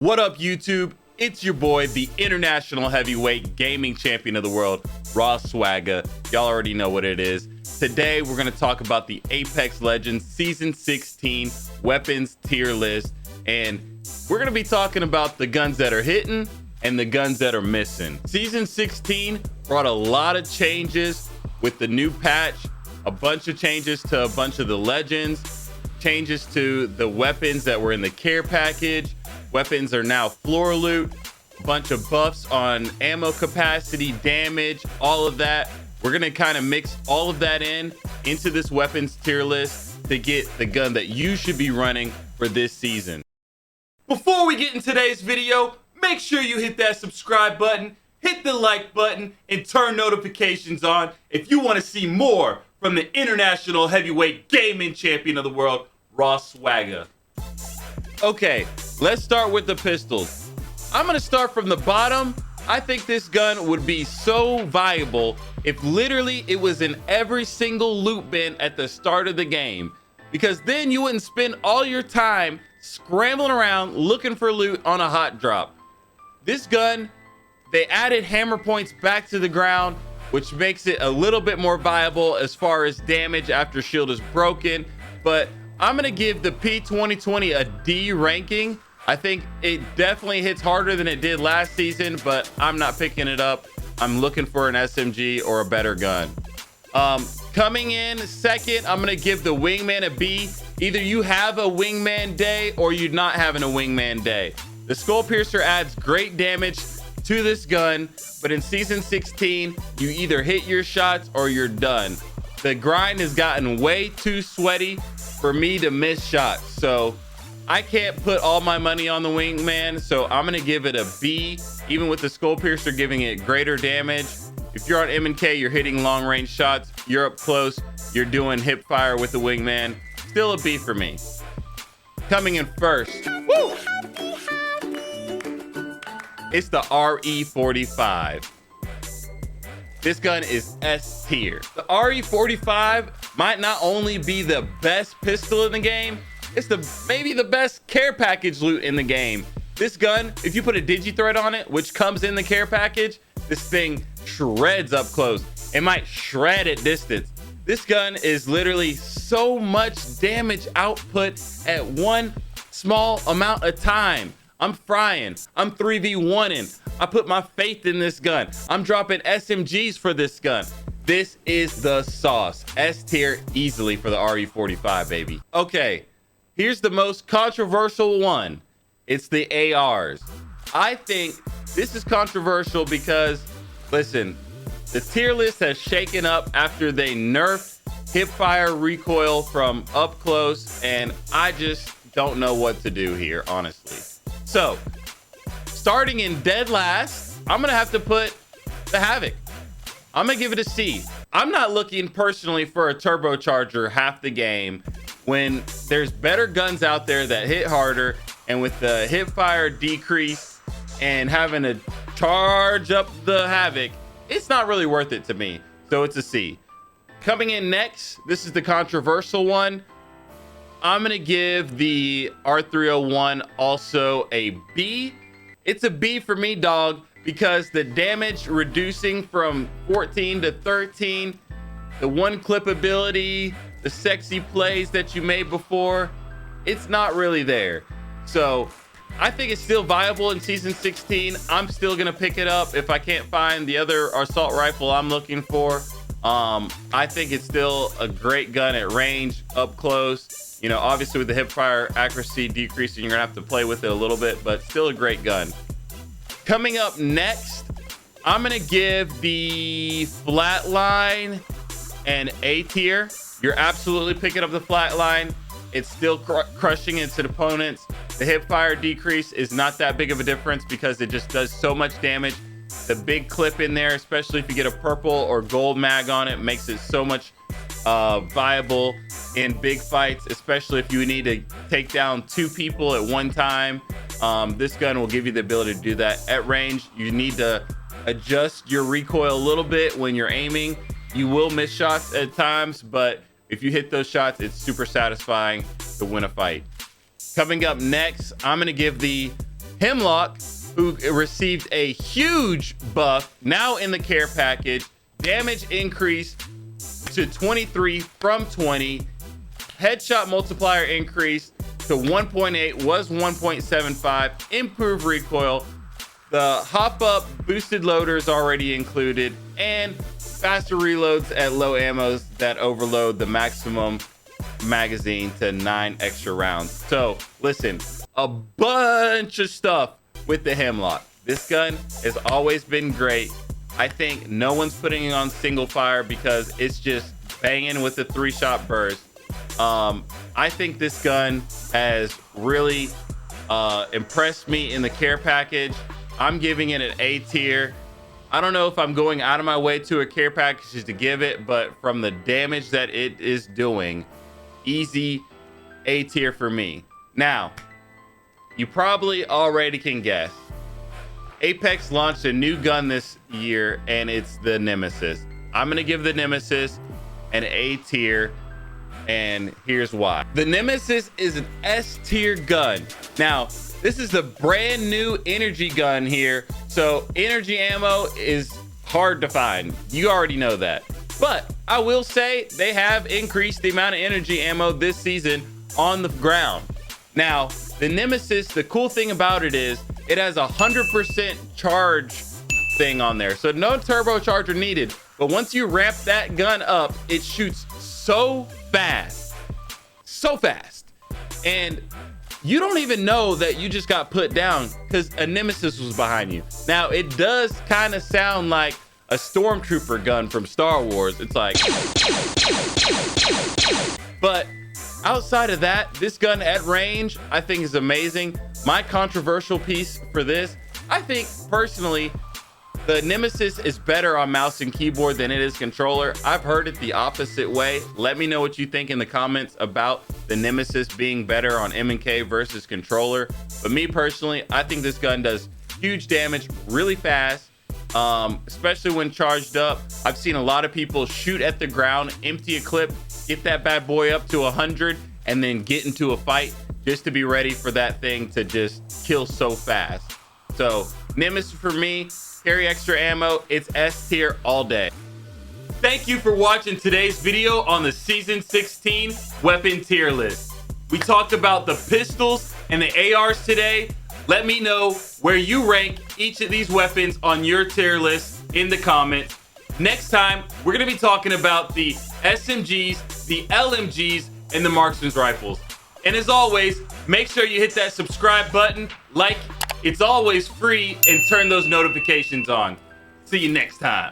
What up, YouTube? It's your boy, the international heavyweight gaming champion of the world, Raw Swagga. Y'all already know what it is. Today, we're going to talk about the Apex Legends Season 16 weapons tier list. And we're going to be talking about the guns that are hitting and the guns that are missing. Season 16 brought a lot of changes with the new patch, a bunch of changes to a bunch of the legends, changes to the weapons that were in the care package. Weapons are now floor loot, a bunch of buffs on ammo capacity, damage, all of that. We're gonna kind of mix all of that into this weapons tier list to get the gun that you should be running for this season. Before we get in today's video, make sure you hit that subscribe button, hit the like button, and turn notifications on if you want to see more from the international heavyweight gaming champion of the world, Raw Swagga. Okay, let's start with the pistols. I'm gonna start from the bottom. I think this gun would be so viable if literally it was in every single loot bin at the start of the game, because then you wouldn't spend all your time scrambling around looking for loot on a hot drop. This gun, they added hammer points back to the ground, which makes it a little bit more viable as far as damage after shield is broken, but I'm gonna give the P2020 a D ranking. I think it definitely hits harder than it did last season, but I'm not picking it up. I'm looking for an SMG or a better gun. Coming in second, I'm gonna give the Wingman a B. Either you have a Wingman day or you're not having a Wingman day. The Skull Piercer adds great damage to this gun, but in Season 16, you either hit your shots or you're done. The grind has gotten way too sweaty for me to miss shots, so I can't put all my money on the Wingman, so I'm gonna give it a B, even with the Skull Piercer giving it greater damage. If you're on M&K, you're hitting long range shots, you're up close, you're doing hip fire with the Wingman, still a B for me. Coming in first, woo! It's the RE45. This gun is S tier. The RE45 might not only be the best pistol in the game, it's maybe the best care package loot in the game. This gun, if you put a digi-thread on it, which comes in the care package, this thing shreds up close. It might shred at distance. This gun is literally so much damage output at one small amount of time. I'm frying, I'm 3v1ing. I put my faith in this gun. I'm dropping SMGs for this gun. This is the sauce. S tier easily for the RE45, baby. Okay, here's the most controversial one. It's the ARs. I think this is controversial because, listen, the tier list has shaken up after they nerfed hipfire recoil from up close, and I just don't know what to do here, honestly. So, starting in dead last, I'm gonna have to put the Havoc. I'm gonna give it a C. I'm not looking personally for a turbocharger half the game when there's better guns out there that hit harder, and with the hip fire decrease and having to charge up the Havoc, it's not really worth it to me. So it's a C. Coming in next, this is the controversial one. I'm gonna give the R301 also a B. It's a B for me, dog, because the damage reducing from 14 to 13, the one clip ability, the sexy plays that you made before, it's not really there. So I think it's still viable in Season 16. I'm still gonna pick it up if I can't find the other assault rifle I'm looking for. I think it's still a great gun at range, up close. You know, obviously with the hip fire accuracy decreasing, you're gonna have to play with it a little bit, but still a great gun. Coming up next, I'm gonna give the Flatline an A tier. You're absolutely picking up the Flatline. It's still crushing its opponents. The hip fire decrease is not that big of a difference because it just does so much damage. The big clip in there, especially if you get a purple or gold mag on it, makes it so much viable in big fights, especially if you need to take down two people at one time. This gun will give you the ability to do that. At range, you need to adjust your recoil a little bit when you're aiming. You will miss shots at times, but if you hit those shots, it's super satisfying to win a fight. Coming up next, I'm gonna give the Hemlock, who received a huge buff, now in the care package. Damage increased to 23 from 20. Headshot multiplier increased to 1.8, was 1.75. Improved recoil. The hop up boosted loader is already included, and faster reloads at low ammos that overload the maximum magazine to 9 extra rounds. So listen, a bunch of stuff with the Hemlock. This gun has always been great. I think no one's putting it on single fire because it's just banging with the 3-shot burst. I think this gun has really impressed me in the care package. I'm giving it an A tier. I don't know if I'm going out of my way to a care package to give it, but from the damage that it is doing, easy A tier for me. Now, you probably already can guess. Apex launched a new gun this year, and it's the Nemesis. I'm gonna give the Nemesis an A tier, and here's why. The Nemesis is an S tier gun. Now, this is the brand new energy gun here, so energy ammo is hard to find. You already know that. But I will say they have increased the amount of energy ammo this season on the ground. Now, the Nemesis, the cool thing about it is it has a 100% charge thing on there. So no turbocharger needed. But once you ramp that gun up, it shoots so fast. So fast. And you don't even know that you just got put down because a Nemesis was behind you. Now, it does kind of sound like a stormtrooper gun from Star Wars. It's like, but outside of that, this gun at range, I think is amazing. My controversial piece for this, I think personally, the Nemesis is better on mouse and keyboard than it is controller. I've heard it the opposite way. Let me know what you think in the comments about the Nemesis being better on M&K versus controller. But me personally, I think this gun does huge damage really fast, especially when charged up. I've seen a lot of people shoot at the ground, empty a clip, get that bad boy up to 100, and then get into a fight just to be ready for that thing to just kill so fast. So Nemesis for me, carry extra ammo, it's S tier all day. Thank you for watching today's video on the Season 16 weapon tier list. We talked about the pistols and the ARs today. Let me know where you rank each of these weapons on your tier list in the comments. Next time, we're gonna be talking about the SMGs, the LMGs, and the Marksman's rifles. And as always, make sure you hit that subscribe button, like, it's always free, and turn those notifications on. See you next time.